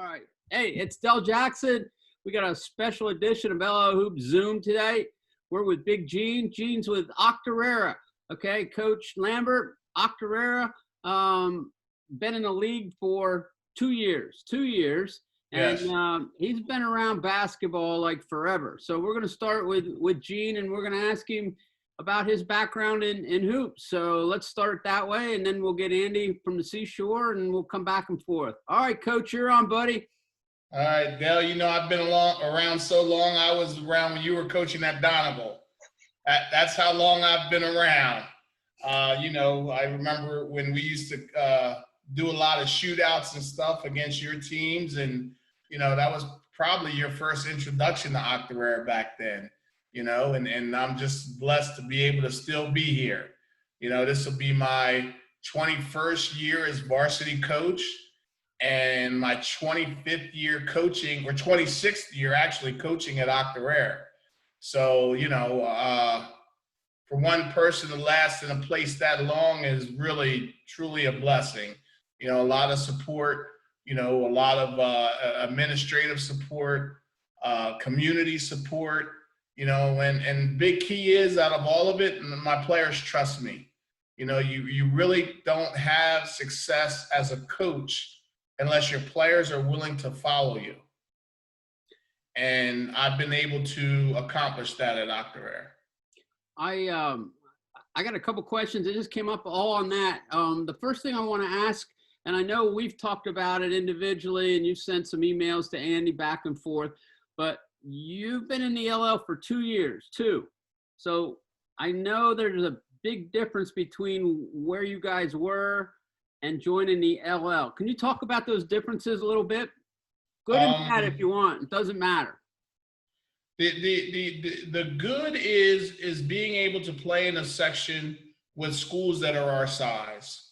All right. Hey, it's Del Jackson. We got a special edition of LO Hoop Zoom today. We're with Big Gene. Gene's with Octorara. Okay, Coach Lambert, Octorara, been in the league for 2 years. 2 years. And Yes. He's been around basketball like forever. So we're going to start with Gene, and we're going to ask him about his background in hoops. So let's start that way, and then we'll get Andy from the seashore, and we'll come back and forth. All right, Coach, you're on, buddy. All right, Dale, I've been around so long. I was around when you were coaching at Donegal. That's how long I've been around. I remember when we used to do a lot of shootouts and stuff against your teams. And, that was probably your first introduction to Octorara back then, and I'm just blessed to be able to still be here. This will be my 21st year as varsity coach and my 25th year coaching, or 26th year actually coaching at Octorara. So, for one person to last in a place that long is really, truly a blessing. A lot of support, a lot of administrative support, community support, and big key is out of all of it, my players trust me. You really don't have success as a coach unless your players are willing to follow you. And I've been able to accomplish that at Octorara. I got a couple questions that just came up all on that. The first thing I want to ask, and I know we've talked about it individually, and you've sent some emails to Andy back and forth, but you've been in the LL for 2 years too. So I know there's a big difference between where you guys were and joining the LL. Can you talk about those differences a little bit? Good and bad if you want. It doesn't matter. The good is being able to play in a section with schools that are our size.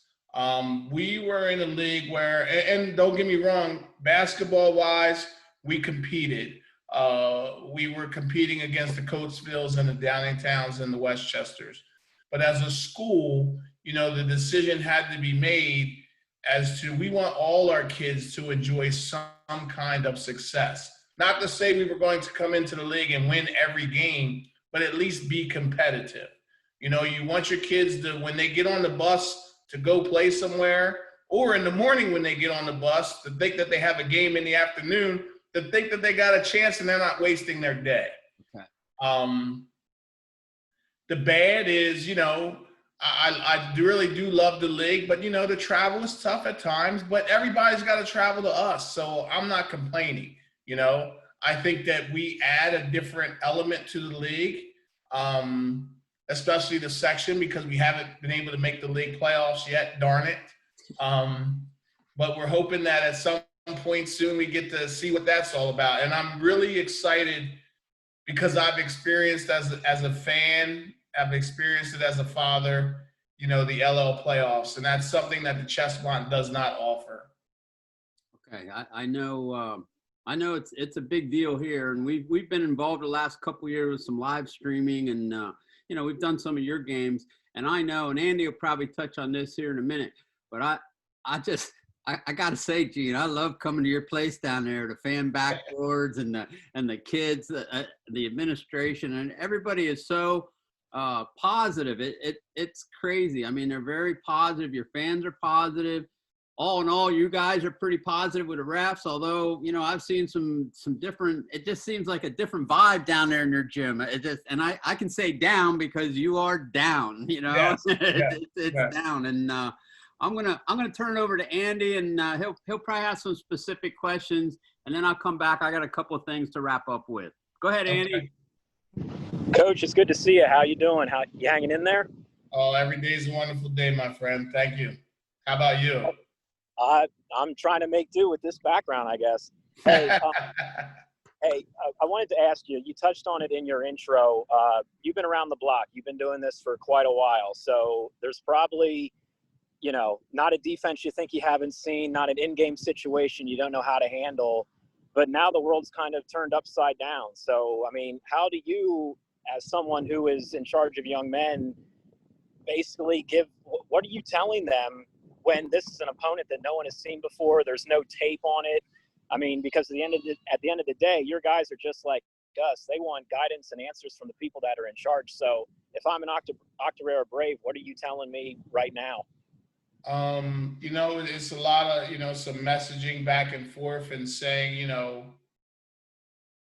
We were in a league where, and don't get me wrong, basketball-wise, we competed. We were competing against the Coatesvilles and the Downingtowns and the Westchesters. But as a school, the decision had to be made as to, we want all our kids to enjoy some kind of success. Not to say we were going to come into the league and win every game, but at least be competitive. You want your kids to, when they get on the bus to go play somewhere, or in the morning when they get on the bus, to think that they have a game in the afternoon, to think that they got a chance and they're not wasting their day. Okay. The bad is, I really do love the league, but, the travel is tough at times, but everybody's got to travel to us. So I'm not complaining. I think that we add a different element to the league, especially the section, because we haven't been able to make the league playoffs yet, darn it. But we're hoping that at some point soon we get to see what that's all about. And I'm really excited because I've experienced as a fan, I've experienced it as a father, the LL playoffs, and that's something that the Chessmont does not offer. Okay, I know it's a big deal here, and we've been involved the last couple of years with some live streaming, and we've done some of your games, and I know, and Andy will probably touch on this here in a minute, but I got to say, Gene, I love coming to your place down there, the fan backboards and the kids, the administration, and everybody is so positive. It's crazy. I mean, they're very positive. Your fans are positive. All in all, you guys are pretty positive with the refs, although, I've seen some different, it just seems like a different vibe down there in your gym. And I can say down because you are down, Yes, it's down. And I'm gonna turn it over to Andy, and he'll probably have some specific questions, and then I'll come back. I got a couple of things to wrap up with. Go ahead, Andy. Okay. Coach, it's good to see you. How you doing? How you hanging in there? Oh, every day's a wonderful day, my friend. Thank you. How about you? I'm trying to make do with this background, I guess. Hey, I wanted to ask you, you touched on it in your intro. You've been around the block. You've been doing this for quite a while. So there's probably, not a defense you think you haven't seen, not an in-game situation you don't know how to handle. But now the world's kind of turned upside down. So, I mean, how do you, as someone who is in charge of young men, basically what are you telling them when this is an opponent that no one has seen before? There's no tape on it. I mean, because at the end of the day, your guys are just like us. They want guidance and answers from the people that are in charge. So if I'm an Octorara Brave, what are you telling me right now? You know, it's a lot of, you know, some messaging back and forth and saying, you know,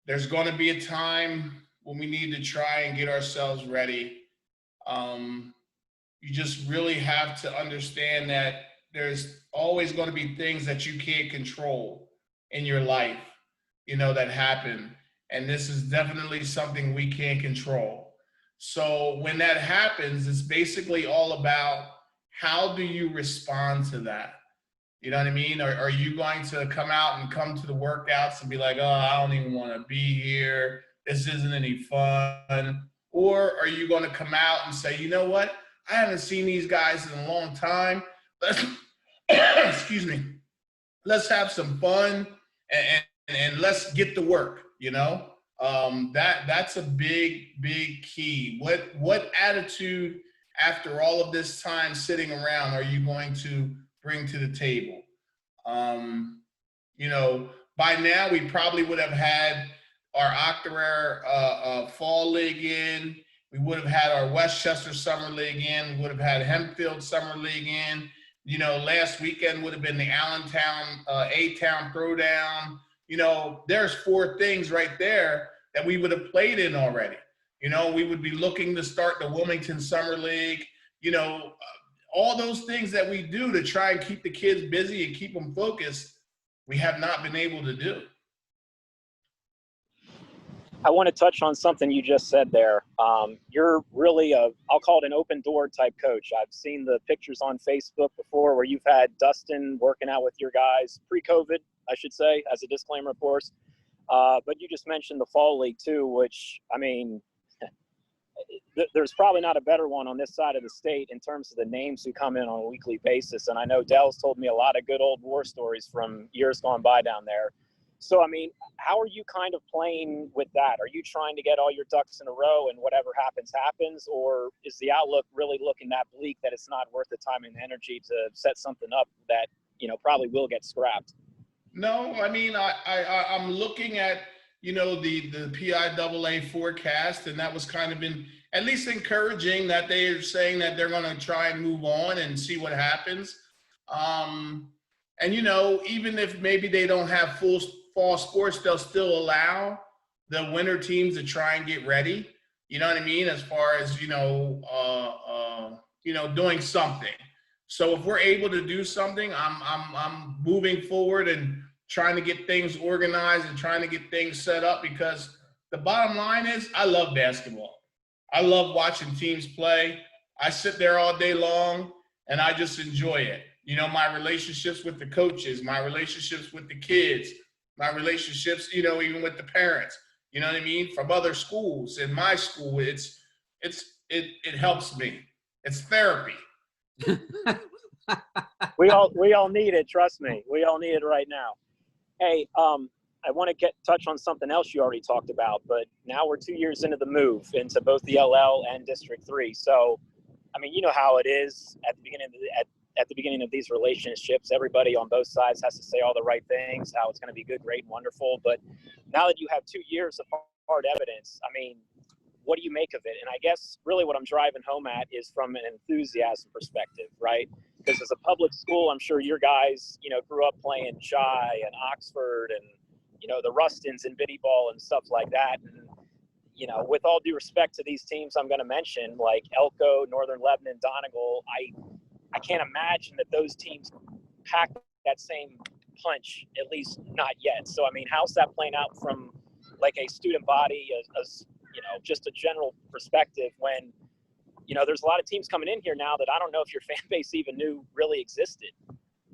there's going to be a time when we need to try and get ourselves ready. You just really have to understand that there's always going to be things that you can't control in your life, you know, that happen. And this is definitely something we can't control. So when that happens, it's basically all about how do you respond to that? You know what I mean? Are you going to come out and come to the workouts and be like, oh, I don't even want to be here. This isn't any fun. Or are you going to come out and say, you know what? I haven't seen these guys in a long time. Let's, excuse me, let's have some fun and let's get to work, you know? That's a big key. What attitude after all of this time sitting around are you going to bring to the table? You know, by now we probably would have had our Octorara Fall League in. We would have had our Westchester Summer League in. We would have had Hempfield Summer League in. You know, last weekend would have been the Allentown A-Town Throwdown. You know, there's 4 things right there that we would have played in already. You know, we would be looking to start the Wilmington Summer League. You know, all those things that we do to try and keep the kids busy and keep them focused, we have not been able to do. I want to touch on something you just said there. You're really I'll call it an open door type coach. I've seen the pictures on Facebook before where you've had Dustin working out with your guys pre-COVID, I should say, as a disclaimer, of course. But you just mentioned the Fall League too, which, I mean, there's probably not a better one on this side of the state in terms of the names who come in on a weekly basis. And I know Dell's told me a lot of good old war stories from years gone by down there. So, I mean, how are you kind of playing with that? Are you trying to get all your ducks in a row and whatever happens, happens? Or is the outlook really looking that bleak that it's not worth the time and energy to set something up that, you know, probably will get scrapped? No, I mean, I'm looking at, you know, the PIAA forecast, and that was kind of been at least encouraging that they're saying that they're going to try and move on and see what happens. And, you know, even if maybe they don't have full fall sports, they'll still allow the winter teams to try and get ready. You know what I mean? As far as, you know, doing something. So if we're able to do something, I'm moving forward and trying to get things organized and trying to get things set up, because the bottom line is I love basketball. I love watching teams play. I sit there all day long and I just enjoy it. You know, my relationships with the coaches, my relationships with the kids, my relationships, you know, even with the parents, you know what I mean? From other schools. In my school, it helps me. It's therapy. We all need it. Trust me. We all need it right now. Hey, I want to touch on something else you already talked about, but now we're 2 years into the move into both the LL and District 3. So, I mean, you know how it is at the beginning of these relationships. Everybody on both sides has to say all the right things, how it's going to be good, great, and wonderful. But now that you have 2 years of hard evidence, I mean, what do you make of it? And I guess really what I'm driving home at is from an enthusiasm perspective, right? Because as a public school, I'm sure your guys, you know, grew up playing Chi and Oxford and, you know, the Rustins and Biddy Ball and stuff like that. And, you know, with all due respect to these teams I'm going to mention, like Elko, Northern Lebanon, Donegal, I can't imagine that those teams pack that same punch, at least not yet. So, I mean, how's that playing out from like a student body, as you know, just a general perspective when, you know, there's a lot of teams coming in here now that I don't know if your fan base even knew really existed?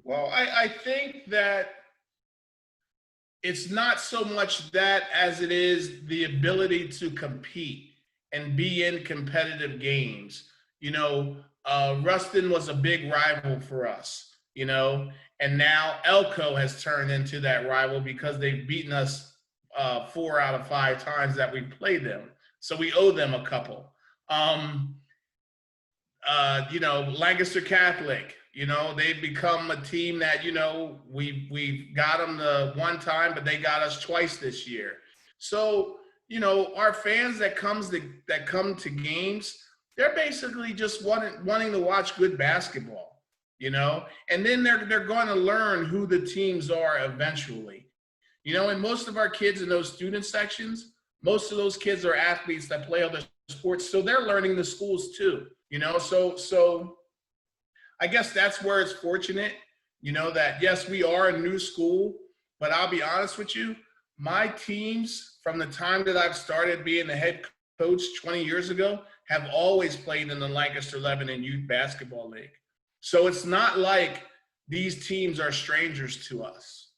Well, I think that it's not so much that as it is the ability to compete and be in competitive games. You know, Rustin was a big rival for us, you know, and now Elko has turned into that rival because they've beaten us 4 out of 5 times that we played them. So we owe them a couple. You know, Lancaster Catholic, You know, they've become a team that, you know, we've got them the one time, but they got us twice this year. So, you know, our fans that come to games, they're basically just wanting to watch good basketball, you know, and then they're going to learn who the teams are eventually. You know, and most of our kids in those student sections, most of those kids are athletes that play other sports, so they're learning the schools too, you know. So I guess that's where it's fortunate, you know, that yes, we are a new school, but I'll be honest with you, my teams from the time that I've started being the head coach 20 years ago have always played in the Lancaster Lebanon Youth Basketball League. So it's not like these teams are strangers to us.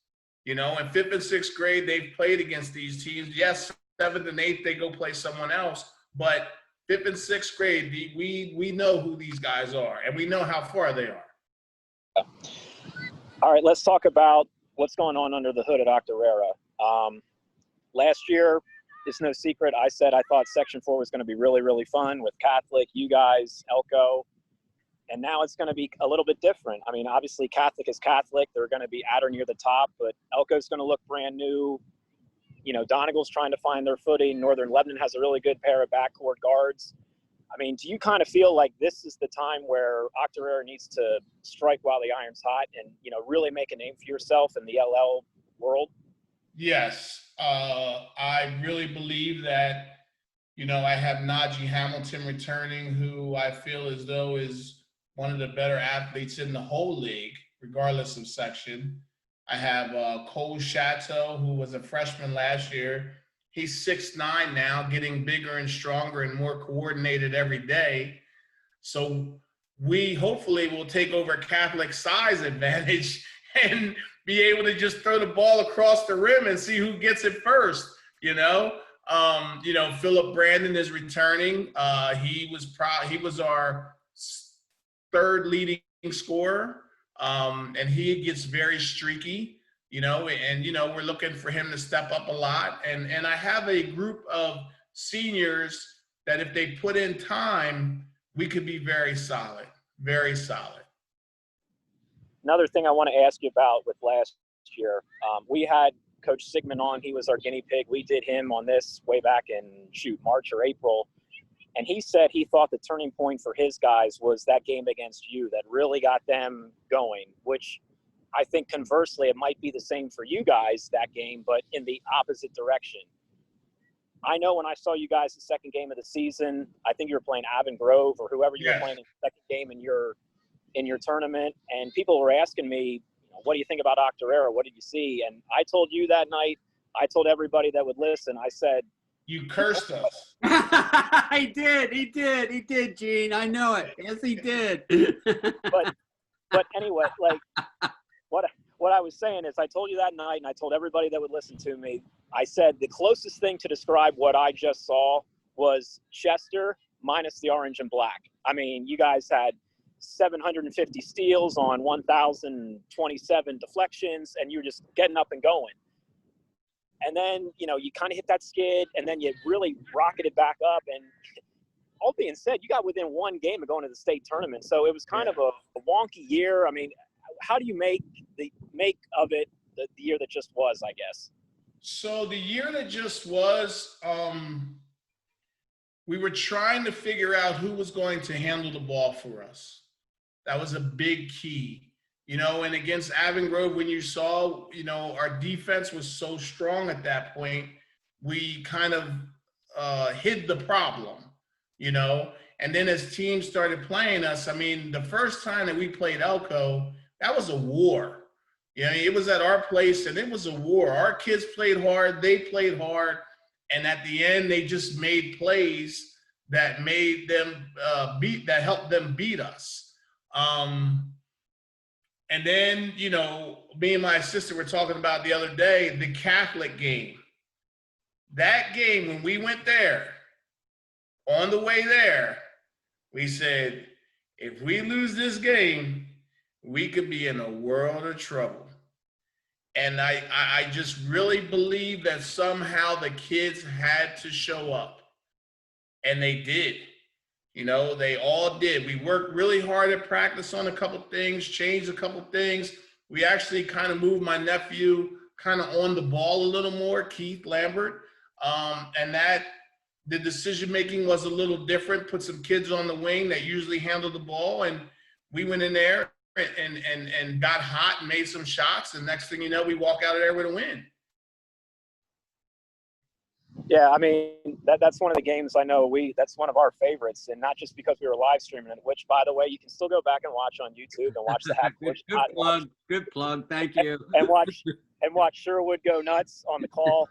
You know, in 5th and 6th grade, they've played against these teams. Yes, 7th and 8th, they go play someone else, but 5th and 6th grade, we know who these guys are, and we know how far they are. All right, let's talk about what's going on under the hood at Octorara. Last year, it's no secret, I said I thought Section 4 was going to be really, really fun with Catholic, you guys, Elko, and now it's going to be a little bit different. I mean, obviously Catholic is Catholic. They're going to be at or near the top, but Elko's going to look brand new. You know, Donegal's trying to find their footing. Northern Lebanon has a really good pair of backcourt guards. I mean, do you kind of feel like this is the time where Octorara needs to strike while the iron's hot and, you know, really make a name for yourself in the LL world? Yes. I really believe that, you know, I have Najee Hamilton returning, who I feel as though is one of the better athletes in the whole league, regardless of section. I have Cole Chateau, who was a freshman last year. He's 6'9" now, getting bigger and stronger and more coordinated every day. So we hopefully will take over Catholic size advantage and be able to just throw the ball across the rim and see who gets it first, you know? Philip Brandon is returning. He was our third leading scorer. And he gets very streaky, you know, and, you know, we're looking for him to step up a lot. And I have a group of seniors that if they put in time, we could be very solid, very solid. Another thing I want to ask you about with last year, we had Coach Sigmund on. He was our guinea pig. We did him on this way back in, March or April. And he said he thought the turning point for his guys was that game against you that really got them going, which I think conversely, it might be the same for you guys that game, but in the opposite direction. I know when I saw you guys the second game of the season, I think you were playing Avon Grove or whoever you were playing in the second game in your tournament. And people were asking me, what do you think about Octorara? What did you see? And I told you that night, I told everybody that would listen, I said, you cursed us. He did, Gene. I know it. Yes, he did. but anyway, like what I was saying is I told you that night, and I told everybody that would listen to me, I said the closest thing to describe what I just saw was Chester minus the orange and black. I mean, you guys had 750 steals on 1,027 deflections, and you were just getting up and going. And then, you know, you kind of hit that skid, and then you really rocketed back up. And all being said, you got within one game of going to the state tournament. So it was kind of a wonky year. I mean, how do you make of it the year that just was, I guess? So the year that just was, we were trying to figure out who was going to handle the ball for us. That was a big key. You know, and against Avon Grove, when you saw, you know, our defense was so strong at that point, we kind of hid the problem, you know. And then as teams started playing us, I mean, the first time that we played Elko, that was a war. You know, it was at our place, and it was a war. Our kids played hard, they played hard, and at the end, they just made plays that made them helped them beat us. And then, you know, me and my sister were talking about the other day, the Catholic game. That game, when we went there, on the way there, we said, if we lose this game, we could be in a world of trouble. And I just really believe that somehow the kids had to show up. And they did. You know, they all did. We worked really hard at practice on a couple things, changed a couple things. We actually kind of moved my nephew kind of on the ball a little more, Keith Lambert. And that the decision-making was a little different, put some kids on the wing that usually handle the ball. And we went in there and got hot and made some shots. And next thing you know, we walk out of there with a win. Yeah, I mean, that's one of the games I know that's one of our favorites, and not just because we were live streaming it, which, by the way, you can still go back and watch on YouTube and watch the half court. Good plug. Thank you. and watch Sherwood go nuts on the call.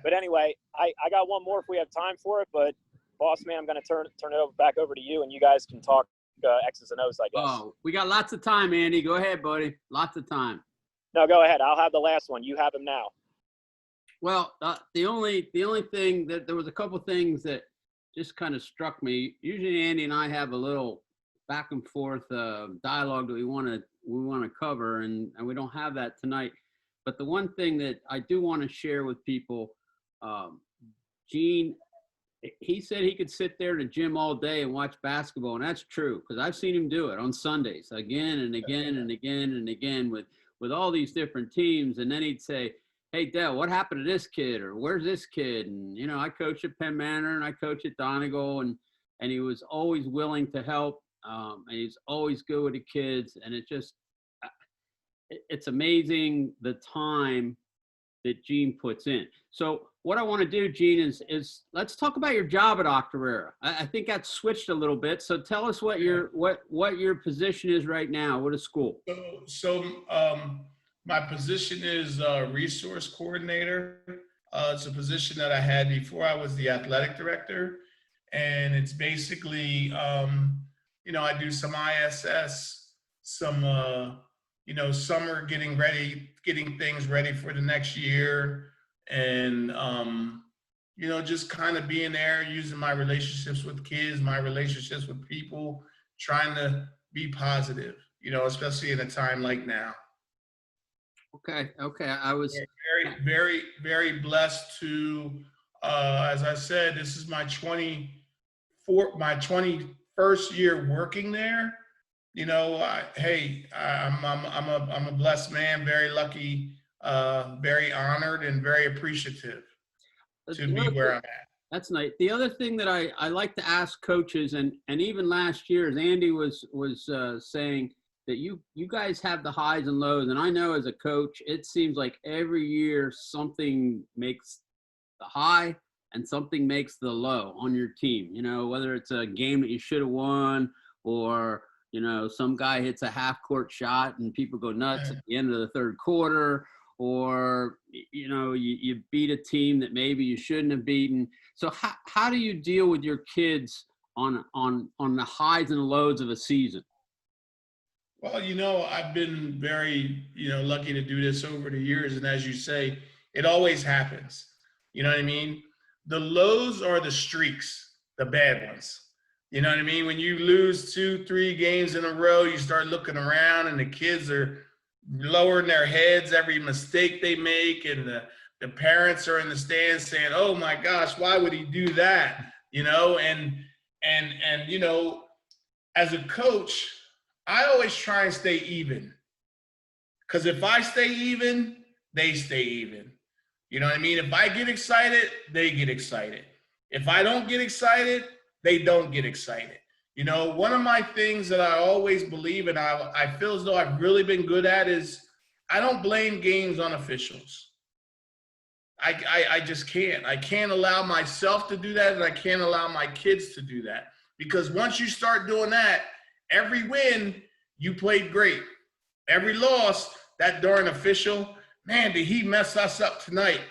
But anyway, I got one more if we have time for it, but boss man, I'm going to turn it back over to you, and you guys can talk X's and O's, I guess. Oh, we got lots of time, Andy. Go ahead, buddy. Lots of time. No, go ahead. I'll have the last one. You have him now. Well, the only thing that there was a couple things that just kind of struck me. Usually Andy and I have a little back and forth dialogue that we want to cover, and we don't have that tonight. But the one thing that I do want to share with people, Gene, he said he could sit there in the gym all day and watch basketball, and that's true because I've seen him do it on Sundays again and again and again and again with all these different teams, and then he'd say, "Hey, Dale, what happened to this kid?" or "Where's this kid?" And, you know, I coach at Penn Manor and I coach at Donegal, and he was always willing to help. And he's always good with the kids. And it's amazing the time that Gene puts in. So what I want to do, Gene, is let's talk about your job at Octorara. I think that's switched a little bit. So tell us what your position is right now. What is school? My position is resource coordinator. It's a position that I had before I was the athletic director. And it's basically, you know, I do some ISS, some, summer getting things ready for the next year. And, just kind of being there, using my relationships with kids, my relationships with people, trying to be positive, especially in a time like now. Okay. I was very, very, very blessed to, as I said, this is my 21st year working there. I'm a blessed man, very lucky, very honored, and very appreciative to be where I'm at. That's nice. The other thing that I like to ask coaches, and even last year, as Andy was saying, that you guys have the highs and lows. And I know as a coach, it seems like every year something makes the high and something makes the low on your team, whether it's a game that you should have won, or, some guy hits a half court shot and people go nuts at the end of the third quarter, or, you beat a team that maybe you shouldn't have beaten. So how do you deal with your kids on the highs and lows of a season? Well, I've been very, lucky to do this over the years. And as you say, it always happens. You know what I mean? The lows are the streaks, the bad ones. You know what I mean? When you lose 2-3 games in a row, you start looking around and the kids are lowering their heads every mistake they make. And the parents are in the stands saying, "Oh my gosh, why would he do that?" And as a coach, I always try and stay even, because if I stay even, they stay even. You know what I mean? If I get excited, they get excited. If I don't get excited, they don't get excited. One of my things that I always believe, and I feel as though I've really been good at, is I don't blame games on officials. I just can't. I can't allow myself to do that, and I can't allow my kids to do that. Because once you start doing that, every win, you played great. Every loss, that darn official, man, did he mess us up tonight?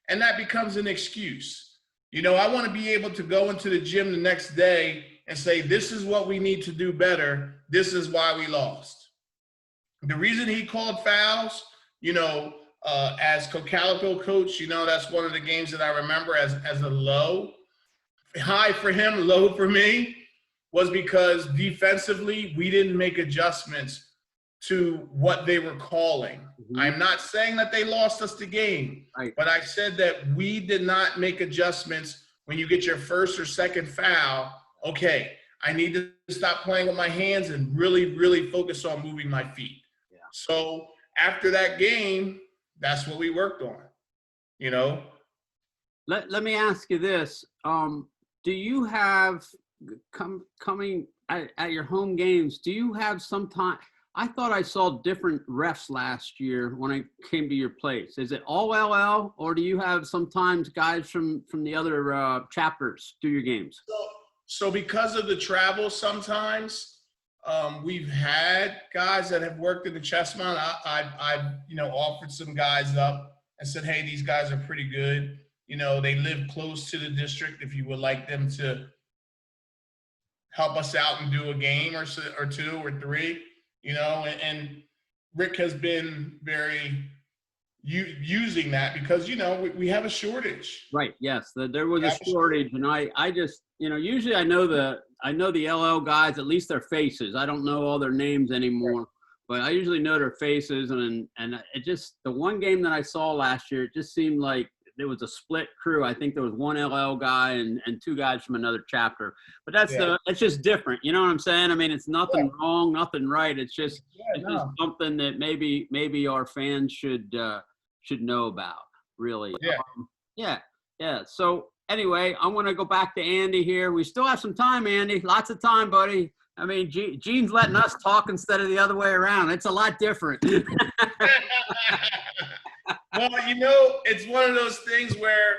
And that becomes an excuse. I want to be able to go into the gym the next day and say, this is what we need to do better. This is why we lost. The reason he called fouls, as Calico coach, that's one of the games that I remember as a low. High for him, low for me, was because defensively, we didn't make adjustments to what they were calling. Mm-hmm. I'm not saying that they lost us the game, right, but I said that we did not make adjustments when you get your first or second foul okay, I need to stop playing with my hands and really, really focus on moving my feet. Yeah. So after that game, that's what we worked on, you know. Let me ask you this. Do you have coming at your home games, do you have some time? I thought I saw different refs last year when I came to your place. Is it all LL, or do you have sometimes guys from the other chapters do your games? So because of the travel, sometimes we've had guys that have worked in the chess mount. I've offered some guys up and said, hey, these guys are pretty good. They live close to the district. If you would like them to help us out and do a game or two or three, and Rick has been very using that because, we have a shortage. Right. Yes. There was a shortage, and I just, usually I know the LL guys, at least their faces. I don't know all their names anymore, but I usually know their faces. And it just, the one game that I saw last year, it just seemed like there was a split crew. I think there was one LL guy and two guys from another chapter, but it's just different. You know what I'm saying? I mean, it's nothing wrong, nothing right. It's just, just something that maybe our fans should know about, really. Yeah. So anyway, I'm going to go back to Andy here. We still have some time, Andy. Lots of time, buddy. I mean, Gene's letting us talk instead of the other way around. It's a lot different. Well, it's one of those things where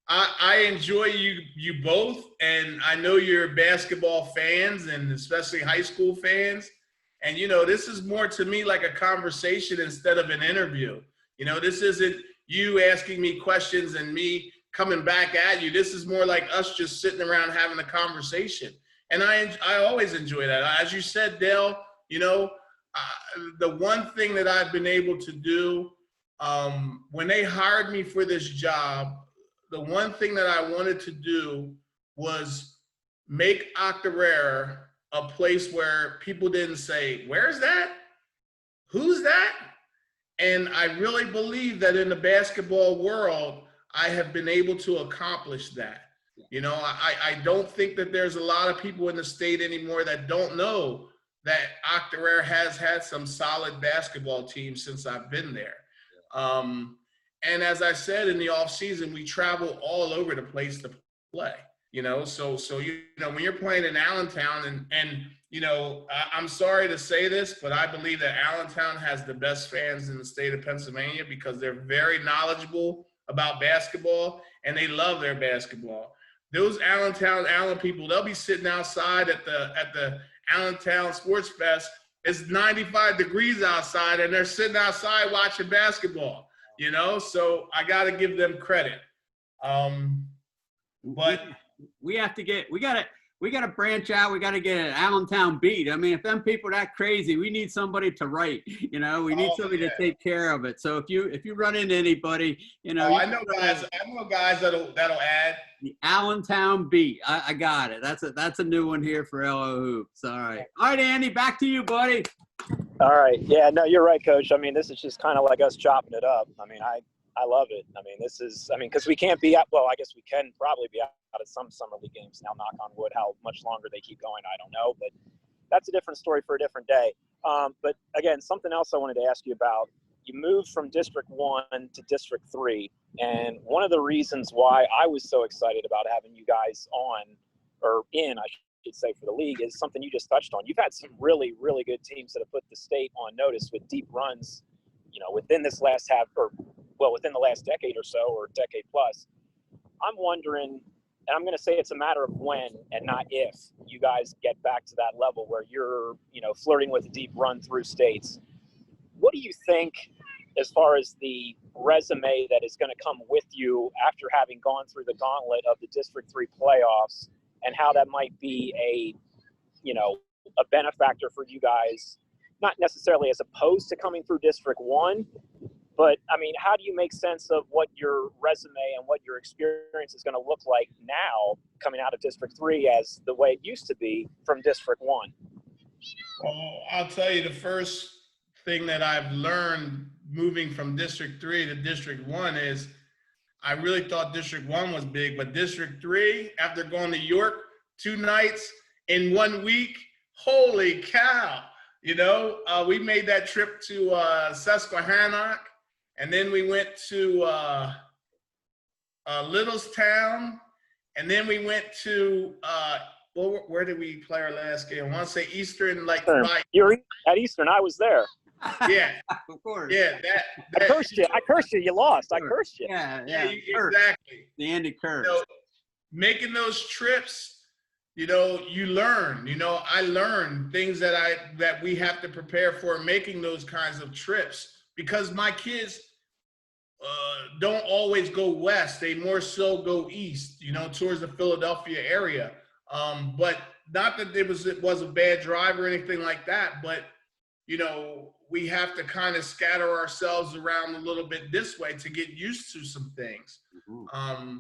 I enjoy you both, and I know you're basketball fans and especially high school fans. And, this is more to me like a conversation instead of an interview. This isn't you asking me questions and me coming back at you. This is more like us just sitting around having a conversation. And I always enjoy that. As you said, Dale, the one thing that I've been able to do when they hired me for this job, the one thing that I wanted to do was make Octorara a place where people didn't say, where's that? Who's that? And I really believe that in the basketball world, I have been able to accomplish that. I don't think that there's a lot of people in the state anymore that don't know that Octorara has had some solid basketball teams since I've been there. And as I said, in the off season, we travel all over the place to play, so when you're playing in Allentown and I'm sorry to say this, but I believe that Allentown has the best fans in the state of Pennsylvania because they're very knowledgeable about basketball and they love their basketball. Those Allen people, they'll be sitting outside at the Allentown Sports Fest. It's 95 degrees outside and they're sitting outside watching basketball, so I got to give them credit. But we got to branch out. We got to get an Allentown beat. I mean, if them people are that crazy, we need somebody to write, we need somebody to take care of it. So if you run into anybody, I know guys that'll add the Allentown beat. I got it. That's a new one here for LO Hoops. All right, Andy, back to you, buddy. All right. Yeah, no, you're right, Coach. I mean, this is just kind of like us chopping it up. I mean, I love it. I mean, because we can't be out. Well, I guess we can probably be out at some summer league games now, knock on wood. How much longer they keep going, I don't know. But that's a different story for a different day. But again, something else I wanted to ask you about. You moved from District 1 to District 3. And one of the reasons why I was so excited about having you guys on, or in, I should say, for the league is something you just touched on. You've had some really, really good teams that have put the state on notice with deep runs, within this last within the last decade or so, or decade plus. I'm wondering, and I'm going to say it's a matter of when and not if you guys get back to that level where you're, flirting with a deep run through states. What do you think as far as the resume that is going to come with you after having gone through the gauntlet of the District 3 playoffs, and how that might be a benefactor for you guys, not necessarily as opposed to coming through District 1, but I mean, how do you make sense of what your resume and what your experience is going to look like now coming out of District 3 as the way it used to be from District 1? Well, I'll tell you the first thing that I've learned moving from District 3 to District 1 is I really thought District 1 was big, but District 3, after going to York, 2 nights in 1 week. Holy cow. You know, we made that trip to Susquehannock, and then we went to Littlestown, and then we went to well, where did we play our last game? I want to say Eastern, like you were at Eastern. I was there. Yeah, of course. Yeah, that I cursed you. I cursed you. You lost. I cursed you. Yeah, exactly. The Andy curse. You know, making those trips, you know, you learn. You know, I learned things that we have to prepare for making those kinds of trips, because my kids don't always go west. They more so go east, you know, towards the Philadelphia area. But not that it was a bad drive or anything like that, but you know, we have to kind of scatter ourselves around a little bit this way to get used to some things. Mm-hmm.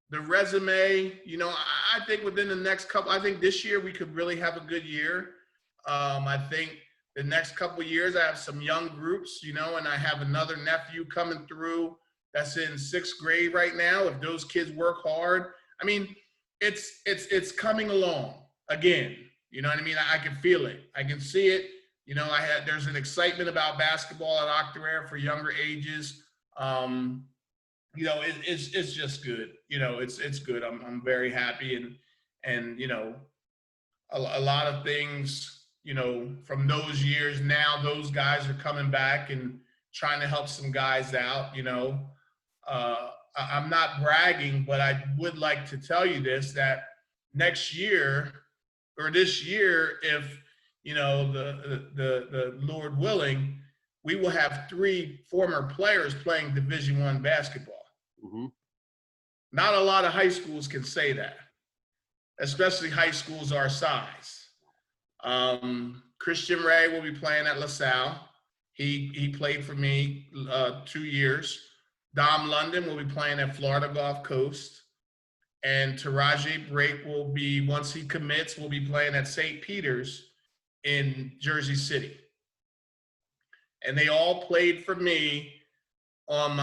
The resume, you know, I think within the next couple, I think this year we could really have a good year. I think the next couple of years I have some young groups, you know, and I have another nephew coming through that's in 6th grade right now. If those kids work hard, I mean, it's coming along again. You know what I mean? I can feel it. I can see it. You know, there's an excitement about basketball at Octorara for younger ages. You know, it's just good. You know, it's good. I'm very happy, and you know, a lot of things, you know, from those years now, those guys are coming back and trying to help some guys out. You know, I'm not bragging, but I would like to tell you this, that next year or this year, if you know, the Lord willing, we will have 3 former players playing Division I basketball. Mm-hmm. Not a lot of high schools can say that, especially high schools our size. Christian Ray will be playing at LaSalle. He played for me 2 years. Dom London will be playing at Florida Gulf Coast. And Taraji Brake will be, once he commits, will be playing at St. Peter's in Jersey City. And they all played for me on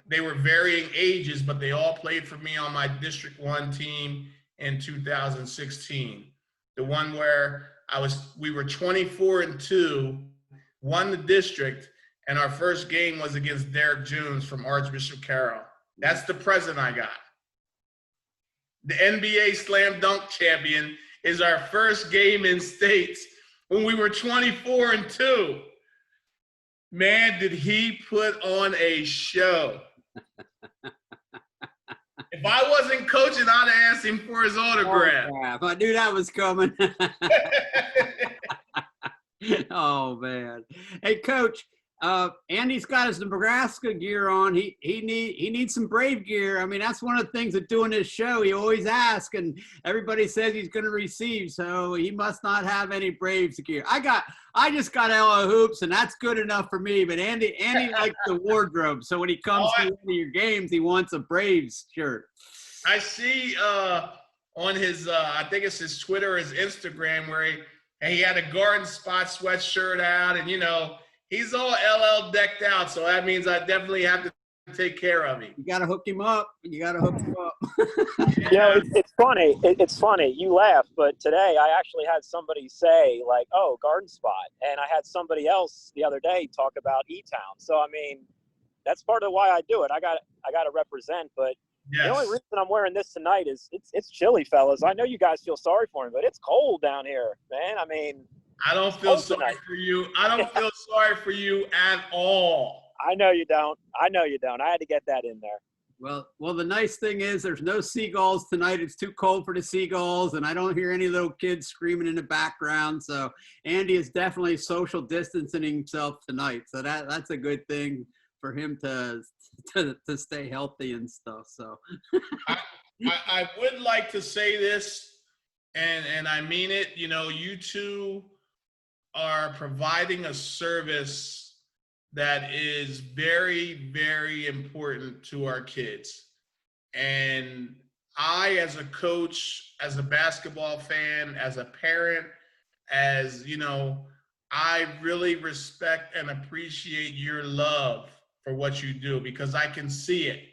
they were varying ages, but they all played for me on my District 1 team in 2016. The one where we were 24-2, won the district, and our first game was against Derek Jones from Archbishop Carroll. That's the present I got. The NBA Slam Dunk champion is our first game in states when we were 24-2. Man, did he put on a show. If I wasn't coaching, I'd have asked him for his autograph. I knew that was coming. Oh, man. Hey, Coach, Andy's got his Nebraska gear on. He needs some Brave gear. I mean, that's one of the things of doing this show. He always asks, and everybody says he's going to receive, so he must not have any Braves gear. I just got LO hoops, and that's good enough for me. But Andy likes the wardrobe, so when he comes to one of your games, he wants a Braves shirt. I see on his, I think it's his Twitter or his Instagram, where he had a Garden Spot sweatshirt out, and you know, he's all LL decked out, so that means I definitely have to take care of him. You got to hook him up. You know, it's funny. It's funny. You laugh, but today I actually had somebody say, like, oh, Garden Spot. And I had somebody else the other day talk about E-Town. So, I mean, that's part of why I do it. I got to represent, but yes. The only reason I'm wearing this tonight is it's chilly, fellas. I know you guys feel sorry for me, but it's cold down here, man. I mean, I don't feel sorry for you. I don't feel sorry for you at all. I know you don't. I had to get that in there. Well, the nice thing is there's no seagulls tonight. It's too cold for the seagulls, and I don't hear any little kids screaming in the background. So Andy is definitely social distancing himself tonight. So that's a good thing for him to stay healthy and stuff. So I would like to say this, and I mean it. You know, you two are providing a service that is very, very important to our kids. And I, as a coach, as a basketball fan, as a parent, as, you know, I really respect and appreciate your love for what you do, because I can see it.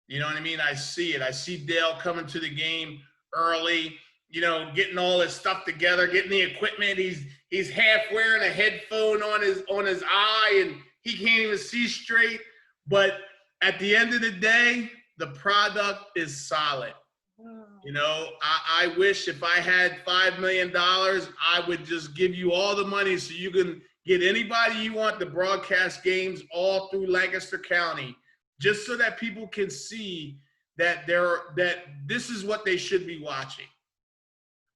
You know what I mean? I see it. I see Dale coming to the game early. getting all his stuff together, getting the equipment. He's half wearing a headphone on his eye, and he can't even see straight. But at the end of the day, the product is solid. I wish if I had $5 million, I would just give you all the money so you can get anybody you want to broadcast games all through Lancaster County, just so that people can see that this is what they should be watching.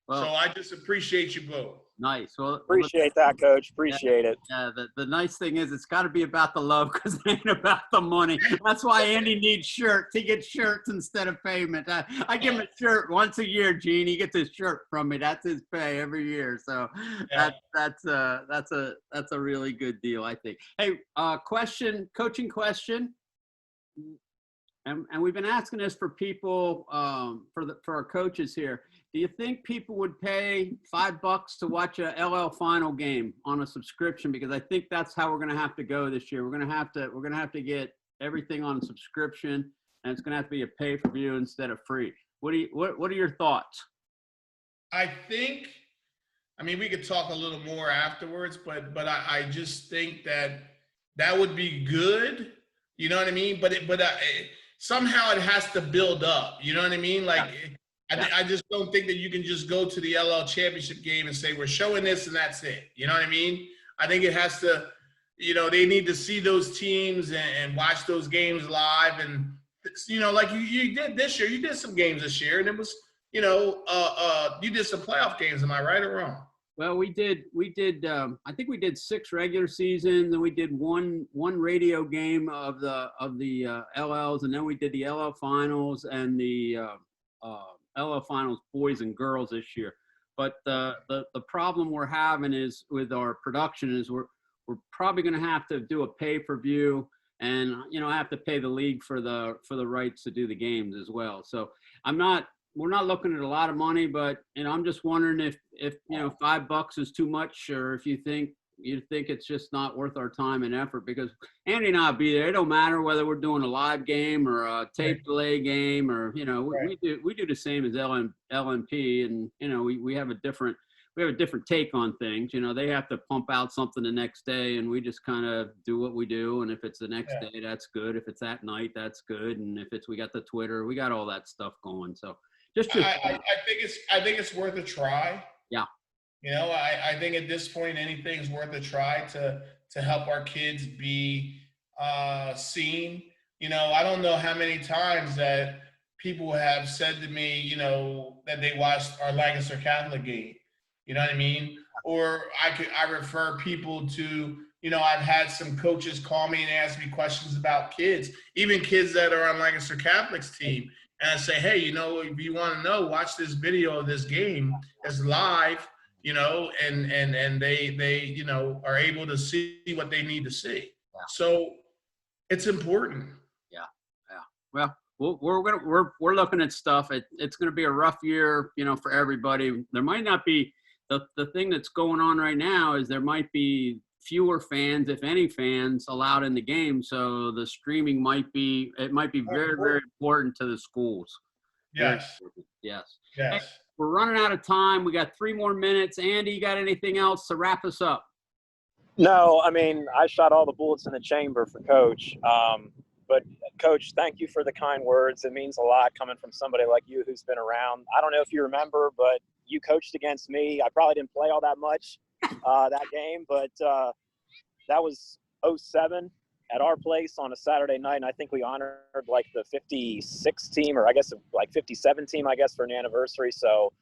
Well, so I just appreciate you both. Nice. Well, appreciate that, Coach. Appreciate it. Yeah. The nice thing is it's got to be about the love, because it ain't about the money. That's why Andy needs shirts. He gets shirts instead of payment. I give him a shirt once a year, Gene. He gets his shirt from me. That's his pay every year. So that's a really good deal, I think. Hey, coaching question. And we've been asking this for people, for our coaches here. Do you think people would pay $5 to watch a LL final game on a subscription? Because I think that's how we're going to have to go this year. We're going to have to get everything on subscription, and it's going to have to be a pay-per-view instead of free. What are your thoughts? I think, we could talk a little more afterwards, but I just think that would be good. You know what I mean? But somehow it has to build up. You know what I mean? I just don't think that you can just go to the LL championship game and say, we're showing this and that's it. You know what I mean? I think it has to, they need to see those teams and watch those games live. And, like you did this year, you did some games this year, and it was, you did some playoff games. Am I right or wrong? Well, we did. I think we did 6 regular seasons, and we did one radio game of the LLs, and then we did the LL finals and the LL finals boys and girls this year. But the problem we're having is with our production is we're probably going to have to do a pay-per-view, and have to pay the league for the rights to do the games as well. So we're not looking at a lot of money, but I'm just wondering if $5 is too much, or if you think it's just not worth our time and effort, because Andy and I'll be there. It don't matter whether we're doing a live game or a tape delay game, or we do the same as LMP, and we have a different take on things. They have to pump out something the next day, and we just kind of do what we do. And if it's the next day, that's good. If it's at night, that's good. And if we got the Twitter, we got all that stuff going. So I think it's worth a try. Yeah. I think at this point, anything's worth a try to help our kids be seen. I don't know how many times that people have said to me, that they watched our Lancaster Catholic game. You know what I mean? Or I refer people to, I've had some coaches call me and ask me questions about kids, even kids that are on Lancaster Catholic's team. And I say, hey, if you want to know, watch this video of this game. It's live, and they are able to see what they need to see. Yeah. So it's important. Yeah. Well, we're looking at stuff. It's going to be a rough year, for everybody. There might not be the thing that's going on right now is there might be fewer fans, if any fans, allowed in the game. So the streaming might be very, very important to the schools. Yes. Yes. Hey, we're running out of time. We got 3 more minutes. Andy, you got anything else to wrap us up? No, I shot all the bullets in the chamber for Coach. But Coach, thank you for the kind words. It means a lot coming from somebody like you who's been around. I don't know if you remember, but you coached against me. I probably didn't play all that much that game, but that was 07 at our place on a Saturday night, and I think we honored like the 56 team, or I guess like 57 team, I guess, for an anniversary. So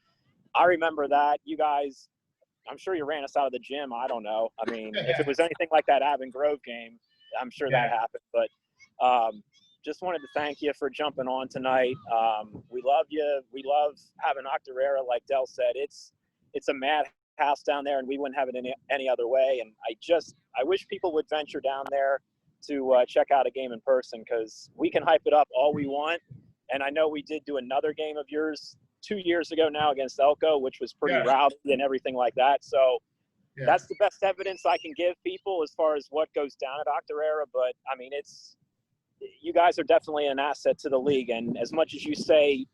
I remember that. You guys, I'm sure you ran us out of the gym. I don't know. If it was anything like that Avon Grove game, I'm sure that happened. But just wanted to thank you for jumping on tonight. We love you. We love having Octorara. Like Del said, it's a madhouse down there, and we wouldn't have it any other way. And I wish people would venture down there to check out a game in person, because we can hype it up all we want. And I know we did do another game of yours 2 years ago now against Elko, which was pretty rowdy and everything like that. So that's the best evidence I can give people as far as what goes down at Octorara. But you guys are definitely an asset to the league. And as much as you say,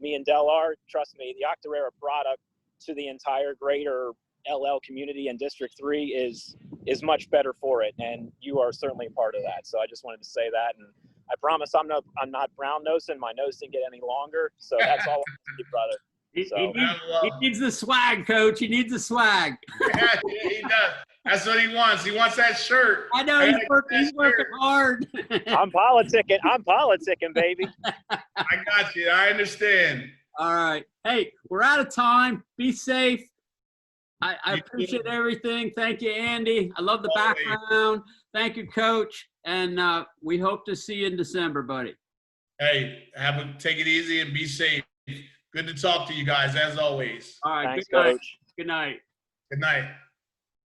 me and Del are, trust me, the Octorara product to the entire greater LL community and District 3 is much better for it, and you are certainly a part of that. So I just wanted to say that, and I promise I'm not brown nosing. My nose didn't get any longer, so that's all I need, brother. He needs the swag, Coach. He needs the swag. Yeah, he does. That's what he wants. He wants that shirt. I know he's working hard. I'm politicking, baby. I got you. I understand. All right. Hey, we're out of time. Be safe. I appreciate everything. Thank you, Andy. I love the background. Thank you, Coach. And we hope to see you in December, buddy. Hey, take it easy and be safe. Good to talk to you guys, as always. All right. Thanks, Good night. Coach. Good night. Good night.